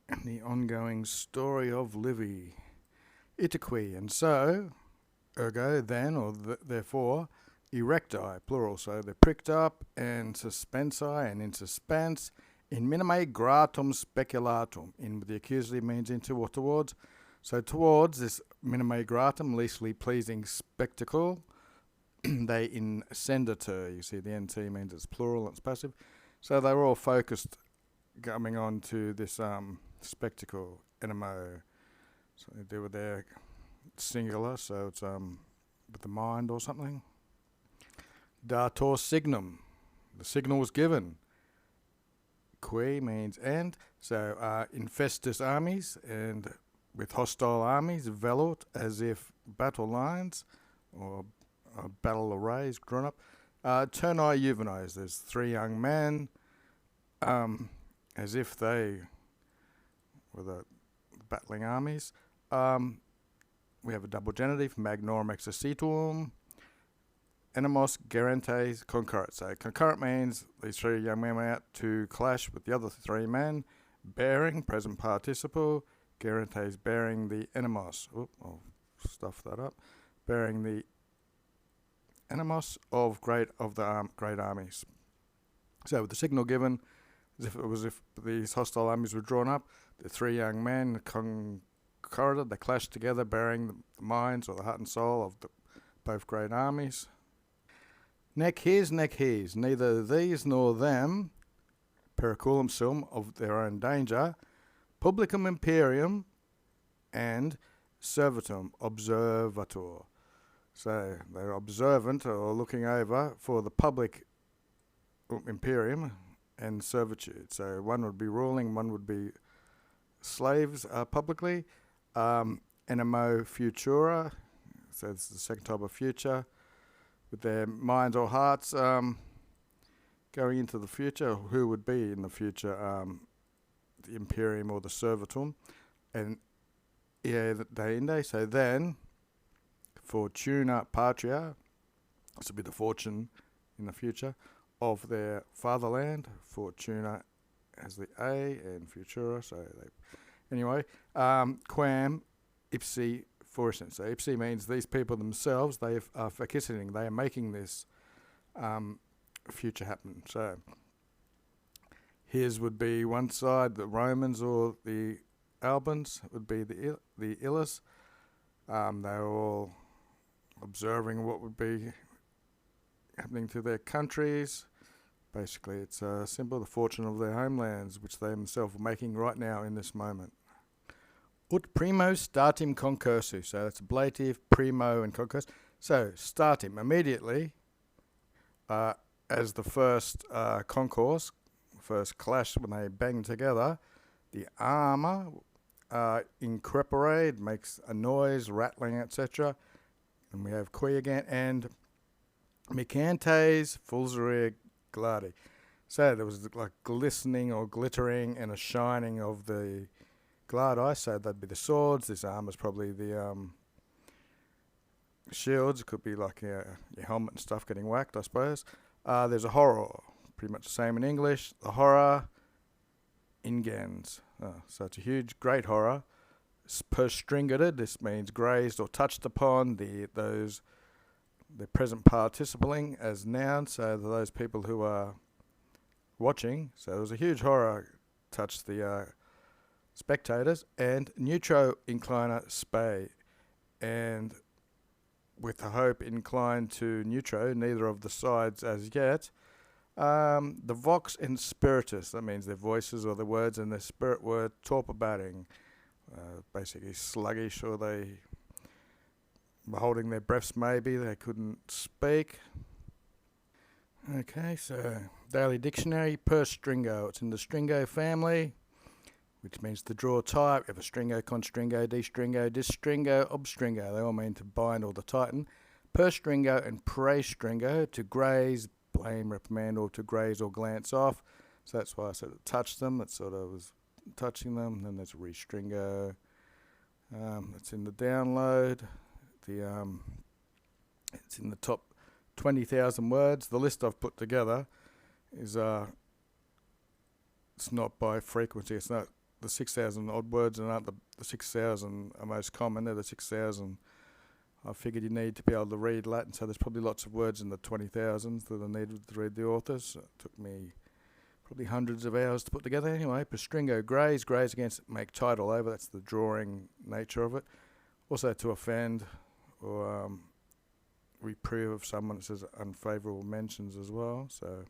and the ongoing story of Livy. Itaque, and so, ergo, then, or therefore, erecti, plural, so they're pricked up, and suspensi, and in suspense, in minime gratum speculatum, in the accusative means into or towards. So towards this minime gratum, leastly pleasing spectacle, they incenditer, you see the NT means it's plural, it's passive. So they were all focused coming on to this spectacle, enemo. So they do with their singular, so it's with the mind or something. Dator signum, the signal was given. Qui means and, so infestus armies, and with hostile armies, velut, as if battle lines or battle arrays drawn up. Turni juvenes, there's three young men, as if they were the battling armies. We have a double genitive, magnorum exercitum, enemos gerentes concurrent. So concurrent means these three young men went out to clash with the other three men, bearing, present participle, gerentes bearing the enemos. I'll stuff that up. Bearing the enemos of great armies. So with the signal given, as if it was if these hostile armies were drawn up, the three young men concurred, they clashed together, bearing the minds or the heart and soul of both great armies. Nec his, neither these nor them, periculum sum, of their own danger, publicum imperium, and servitum observator. So they're observant or looking over for the public imperium and servitude. So one would be ruling, one would be slaves publicly. Enemo futura, so it's the second type of future, with their minds or hearts going into the future. Who would be in the future? The imperium or the servitum. And deinde, so then, fortuna patria, this would be the fortune in the future of their fatherland. Fortuna has the A, and futura, so they, anyway, quam ipsi forcent. So ipsi means these people themselves, they are facilitating, they are making this future happen. So his would be one side, the Romans or the Albans would be the Illis. They were all observing what would be happening to their countries. Basically, it's simple, the fortune of their homelands, which they themselves are making right now in this moment. Ut primo statim concursus. So that's ablative, primo, and concursus. So statim, immediately, as the first concourse, first clash when they bang together, the armour increparate, makes a noise, rattling, etc. And we have qui again, and Micantes fulsere gladi. So there was like glistening or glittering and a shining of the gladi, so that'd be the swords. This armor's probably the shields. It could be like your helmet and stuff getting whacked, I suppose. There's a horror, pretty much the same in English. The horror ingens. So it's a huge, great horror. Perstringated, this means grazed or touched upon. The present participling as nouns, so those people who are watching. So there was a huge horror touched the spectators. And neutro inclina spe, and with the hope inclined to neutro, neither of the sides as yet. The vox and spiritus, that means their voices or the words and their spirit were torpibating, basically sluggish, or they were holding their breaths maybe, they couldn't speak. Okay, so Daily Dictionary, per stringo, it's in the stringo family, which means to draw type. You have a stringo, constringo, destringo, disstringo, obstringo. They all mean to bind or to tighten. Per stringo and pre stringo, to graze, blame, reprimand, or to graze or glance off. So that's why I said it touched them. It sort of was touching them. Then there's restringo. It's in the download. It's in the top 20,000 words. The list I've put together is it's not by frequency. It's not the 6,000 odd words and aren't the 6,000 are most common. They're the 6,000 I figured you need to be able to read Latin, so there's probably lots of words in the 20,000s that I needed to read the authors. It took me probably hundreds of hours to put together. Anyway, postringo, graze against, make title over, that's the drawing nature of it. Also to offend or reprove of someone, it says unfavourable mentions as well. So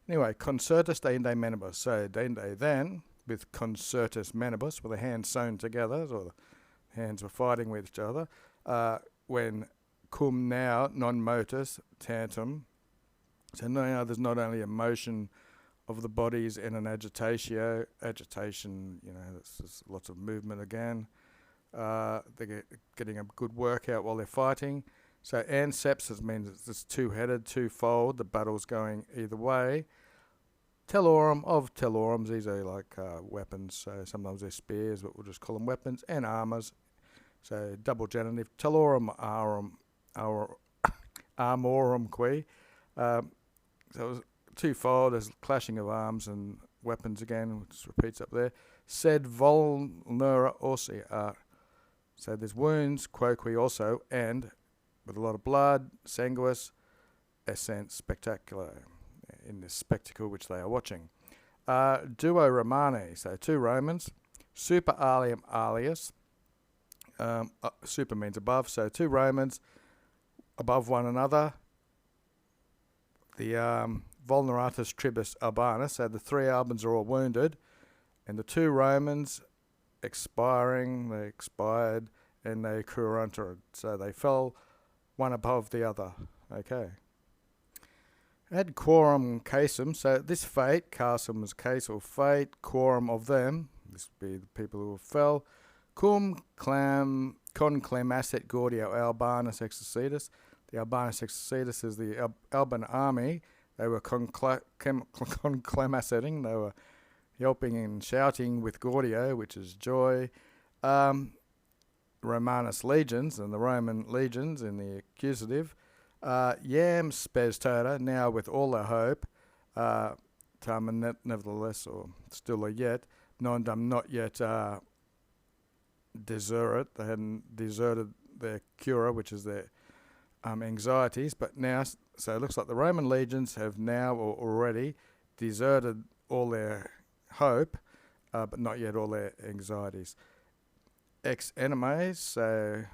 anyway, concertus deinde menibus. So deinde then, with concertus menibus, with the hands sewn together, or the hands were fighting with each other, when cum now non motus tantum. So now there's not only a motion of the bodies and an agitation, there's lots of movement again. They're getting a good workout while they're fighting. So ansepsis means it's two-headed, two-fold, the battle's going either way. Telorum of telorums, these are like weapons, so sometimes they're spears, but we'll just call them weapons, and armors. So double genitive, telorum armorum qui. So it was twofold, there's clashing of arms and weapons again, which repeats up there. Sed vulnera ossia. So there's wounds, quoque also, and with a lot of blood, sanguis, essence spectacular, in this spectacle which they are watching. Duo Romani, so two Romans. Super alium alias. Super means above, so two Romans above one another. The vulneratus tribus albanus, so the three Albans are all wounded, and the two Romans they expired, and they curunted, so they fell one above the other. Okay. Ad quorum casum, so this fate, casum was case or fate, quorum of them, this would be the people who fell, cum conclamasset gaudio Albanus exercitus. The Albanus exercitus is the Alban army. They were conclamassetting, they were yelping and shouting with gaudio, which is joy. Romanus legions, and the Roman legions in the accusative. Yam spes tota, now with all their hope. Tam nevertheless, or still a yet. Non-dum not yet deserted. They hadn't deserted their cura, which is their anxieties, but now, so it looks like the Roman legions have now or already deserted all their hope, but not yet all their anxieties. Ex enemies, so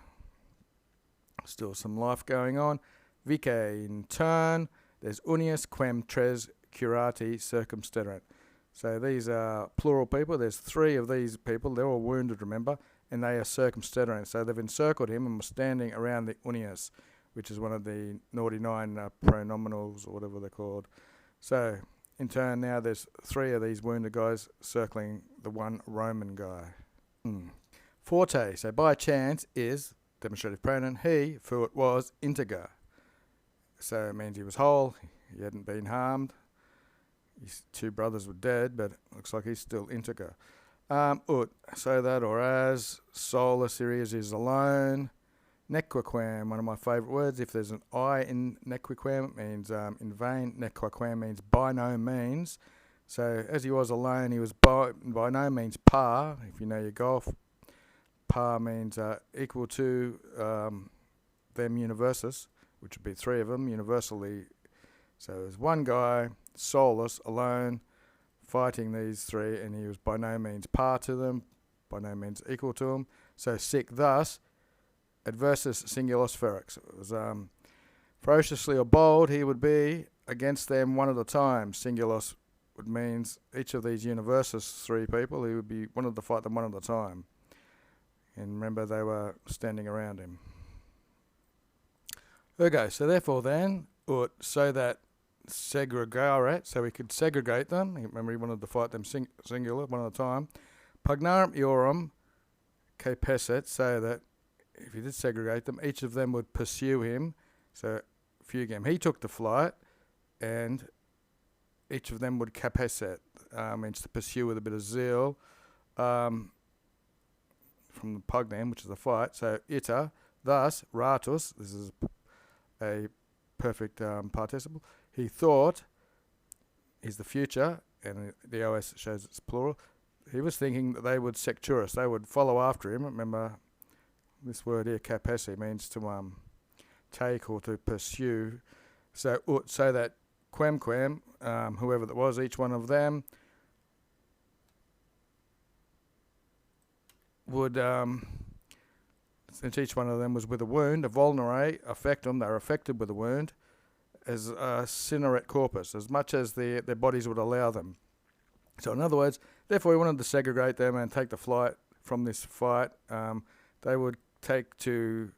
still some life going on. Vice in turn, there's unius quem tres curati circumsterent. So these are plural people. There's three of these people. They're all wounded, remember, and they are circumsterent. So they've encircled him and were standing around the unius, which is one of the naughty nine pronominals or whatever they're called. So in turn now there's three of these wounded guys circling the one Roman guy. Forte, so by chance is demonstrative pronoun he, for it was integer. So it means he was whole, he hadn't been harmed. His two brothers were dead, but it looks like he's still integer. Ut, so that or as, sola Sirius is alone. Nequaquam, one of my favourite words. If there's an I in nequaquam, it means in vain. Nequaquam means by no means. So as he was alone, he was by no means par, if you know your golf. Par means equal to them universus, which would be three of them, universally. So there's one guy, solus, alone, fighting these three, and he was by no means par to them, by no means equal to them. So sic thus, adversus singulos ferex. It was ferociously or bold, he would be against them one at a time. Singulos would means each of these universus three people, he would be wanted to fight them one at a time. And remember, they were standing around him. Ergo, so therefore then, ut, so that segregare, so we could segregate them. Remember, he wanted to fight them singular, one at a time. Pugnarum eorum capesset, so that if he did segregate them, each of them would pursue him. So, fugam, he took the flight, and each of them would capesset, means to pursue with a bit of zeal. From the pugnam, which is the fight. So ita, thus ratus, this is a perfect participle. He thought is the future, and the OS shows it's plural. he was thinking that they would secturus, they would follow after him. Remember, this word here, kapesi, means to take or to pursue. So that quem, whoever that was, each one of them would, since each one of them was with a wound, a vulnere affectum, they were affected with a wound, as cineret corpus, as much as their bodies would allow them. So in other words, therefore he wanted to segregate them and take the flight from this fight. They would take to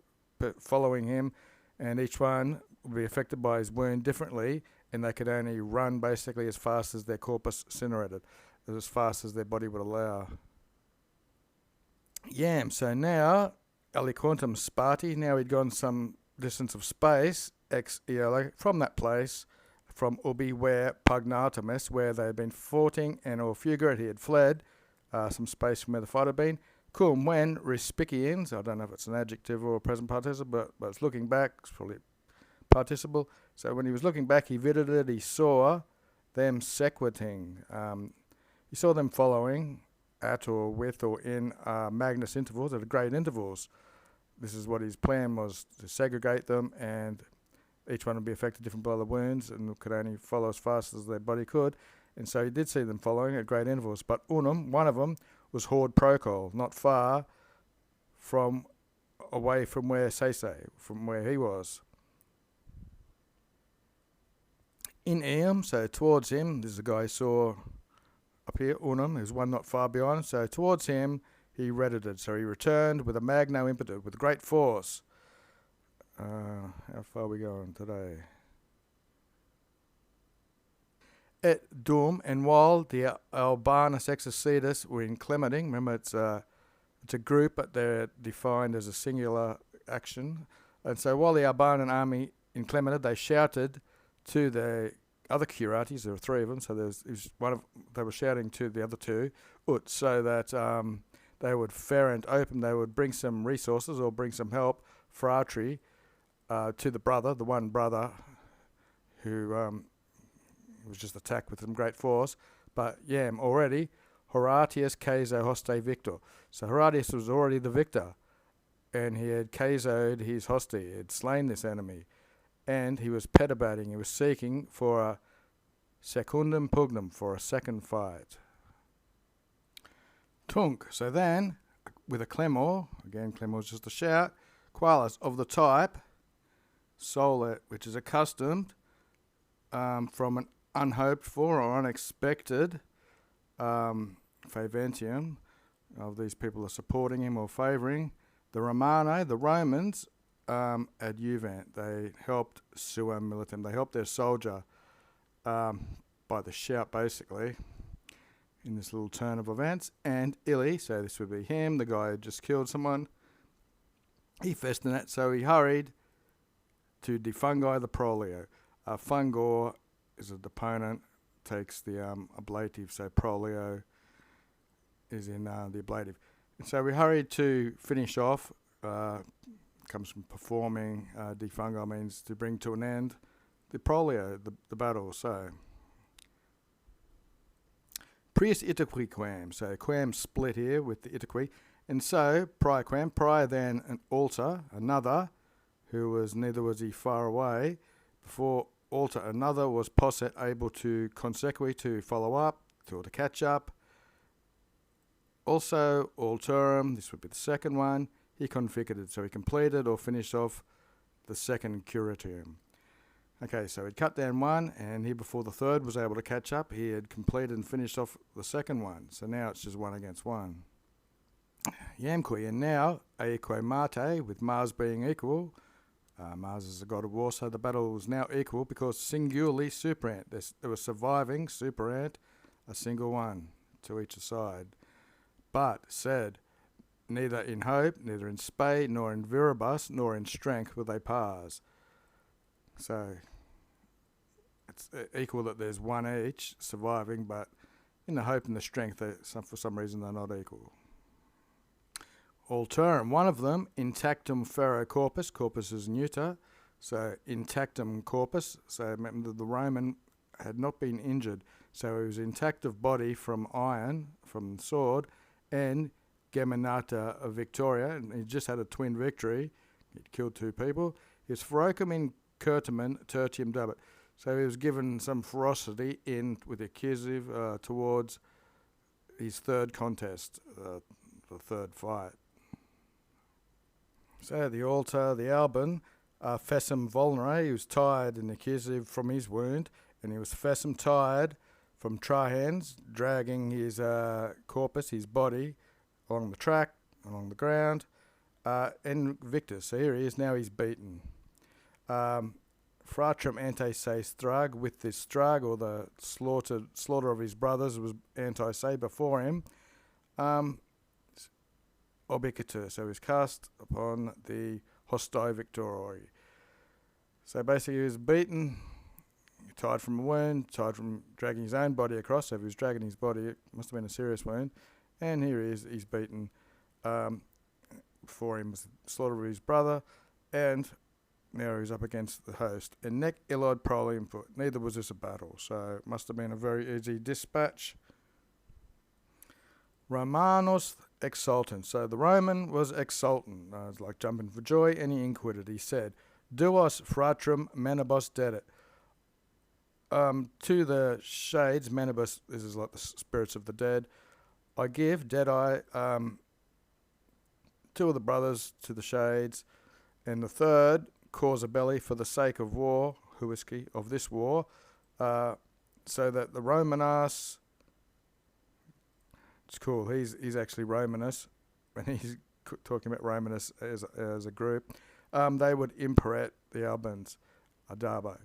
following him, and each one would be affected by his wound differently, and they could only run basically as fast as their corpus cinerated, as fast as their body would allow. Yam, so now, aliquantum Sparti, now he'd gone some distance of space, ex eolo, from that place, from Urbe, where pugnatum est, where they had been fighting, and or fugit, he had fled, some space from where the fight had been. Cum, when respiciens, I don't know if it's an adjective or a present participle, but it's looking back, it's probably participle. So when he was looking back, he visited, he saw them sequiting. He saw them following at or with or in magnus intervals, at great intervals. This is what his plan was, to segregate them, and each one would be affected different by the wounds and could only follow as fast as their body could. And so he did see them following at great intervals. But unum, one of them, was hord procol, not far from, away from where Sese, from where he was. In eum, so towards him, this is a guy I saw up here, unum, there's one not far beyond, so towards him he reddited, so he returned with a magno impetu, with great force. How far are we going today? Et dum, and while the Albanus exercitus were inclementing, remember it's a group, but they're defined as a singular action, and so while the Albanan army inclemented, they shouted to the other curates, there were three of them, so they were shouting to the other two, so that they would ferent open, they would bring some resources or bring some help, fratri, to the one brother who was just attacked with some great force. But Yam already, Horatius Caeso hoste victor. So Horatius was already the victor, and he had Caeso'd his hoste, he had slain this enemy, and he was pedibating, he was seeking for a secundum pugnum, for a second fight. Tunc, so then, with a clemor, again clemor is just a shout, qualis of the type, solet, which is accustomed from an unhoped for or unexpected faventium of these people are supporting him or favouring. The Romano, the Romans, adjuvant, they helped sua militum, they helped their soldier by the shout basically in this little turn of events. And Illy, so this would be him, the guy who just killed someone, he festinet, so he hurried to defungi the prolio. Fungor is a deponent, takes the ablative, so prolio is in the ablative. And so we hurried to finish off, comes from performing, defungo means to bring to an end, the prolio, the battle, so. Prius itaque quam, so quam split here with the itaque, and so prior quam, prior then an altar, another, who was, neither was he far away, before altar another was posset able to consequi, to follow up, to catch up. Also alterum, this would be the second one, he conficated, so he completed or finished off the second curatium. Okay, so he'd cut down one, and he before the third was able to catch up, he had completed and finished off the second one, so now it's just one against one. Yamqui, and now aeque mate, with Mars being equal, Mars is the god of war, so the battle was now equal because singularly superant. There was surviving superant, a single one to each side. But said, neither in hope, neither in spade, nor in viribus, nor in strength will they pass. So it's equal that there's one each surviving, but in the hope and the strength, for some reason they're not equal. Alterum, one of them, intactum ferro corpus, corpus is neuter, so intactum corpus, so the Roman had not been injured, So he was intact of body from iron, from sword, and Geminata of Victoria, and he just had a twin victory. He'd killed 2 people. He was ferocum in curtamen tertium dabit. So he was given some ferocity in with the accusative towards his 3rd contest, the 3rd fight. So the altar, the Alban, fessum vulnere, he was tied in the accusative from his wound, and he was fessum tied from trahans, dragging his corpus, his body, along the track, along the ground, and victus. So here he is, now he's beaten. Fratrum ante se strag, with this strag, or the slaughter of his brothers, was ante se before him. Obicatur, so he was cast upon the hosti victori. So basically he was beaten, tied from a wound, tied from dragging his own body across. So if he was dragging his body, it must have been a serious wound. And here he is, he's beaten. Before him was the slaughter of his brother, and now he's up against the host. And nec illod prolium foot. Neither was this a battle, so it must have been a very easy dispatch. Romanus exultant. So the Roman was exultant. It was like jumping for joy, and he inquired. He said, Duos fratrum manibus dedit. To the shades, manibus, this is like the spirits of the dead, I give, dead I, 2 of the brothers to the shades, and the 3rd, cause a belly for the sake of war, huiski, of this war, so that the Romanus, it's cool, he's actually Romanus, and he's talking about Romanus as a group, they would imperet the Albans, Adabo.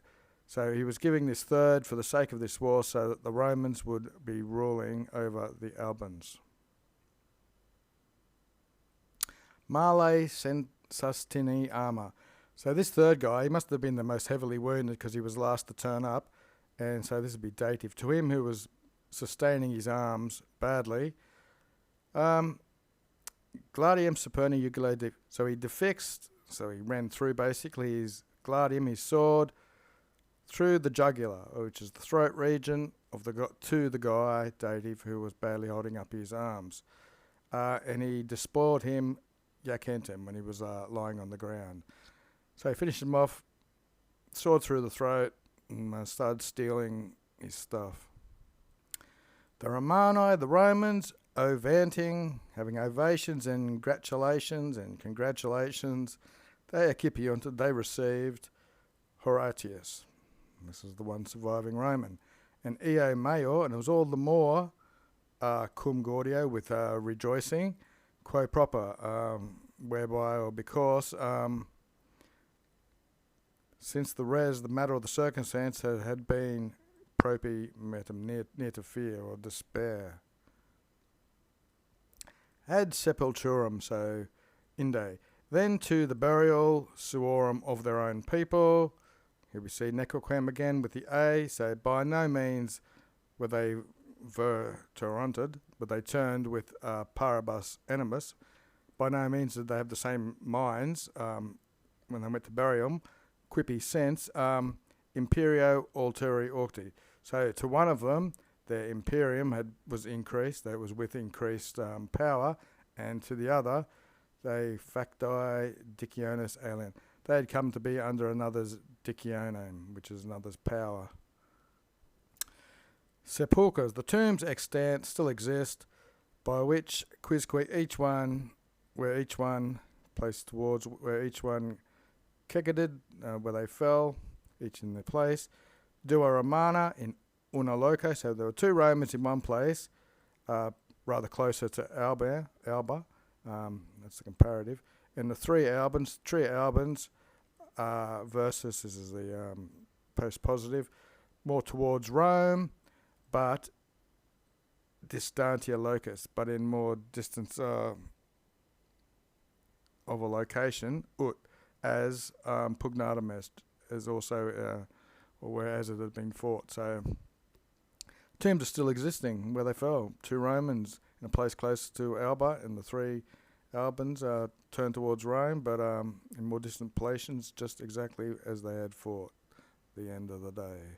So he was giving this 3rd for the sake of this war, so that the Romans would be ruling over the Albans. Male sustini armor. So this 3rd guy, he must have been the most heavily wounded because he was last to turn up, and so this would be dative to him, who was sustaining his arms badly. Gladium superni ugule. So he defixed, so he ran through basically his gladium, his sword, through the jugular, which is the throat region of to the guy, dative, who was badly holding up his arms. And he despoiled him, yacentem, when he was lying on the ground. So he finished him off, sword through the throat, and started stealing his stuff. The Romani, the Romans, ovanting, having ovations and congratulations, they accipionted, they received Horatius. This is the one surviving Roman. And eo mayor, and it was all the more cum gaudio, with rejoicing, quo proper, whereby or because, since the matter of the circumstance had been propi metum, near to fear or despair. Ad sepulturum, so inde. Then to the burial suorum of their own people. Here we see necroquem again with the A, so by no means were they verturanted, but they turned with paribus animus. By no means did they have the same minds when they went to bury them. Quippy sense, imperio alteri aucti. So to one of them, their imperium was increased, that was with increased power, and to the other, they facti dicionis alien. They had come to be under another's dicionum, which is another's power. Sepulchres, the tombs extant still exist, by which quizque where each one placed towards, where each one kegated, where they fell, each in their place. Dua Romana in una loco, so there were 2 Romans in one place, rather closer to Alba, that's the comparative, and the 3 Albans versus, this is the post-positive, more towards Rome, but distantia locus, but in more distance of a location, as pugnatum est, as also, or whereas it had been fought. So tombs are still existing where they fell. 2 Romans in a place close to Alba, and the 3 Albans turned towards Rome, but in more distant places, just exactly as they had fought the end of the day.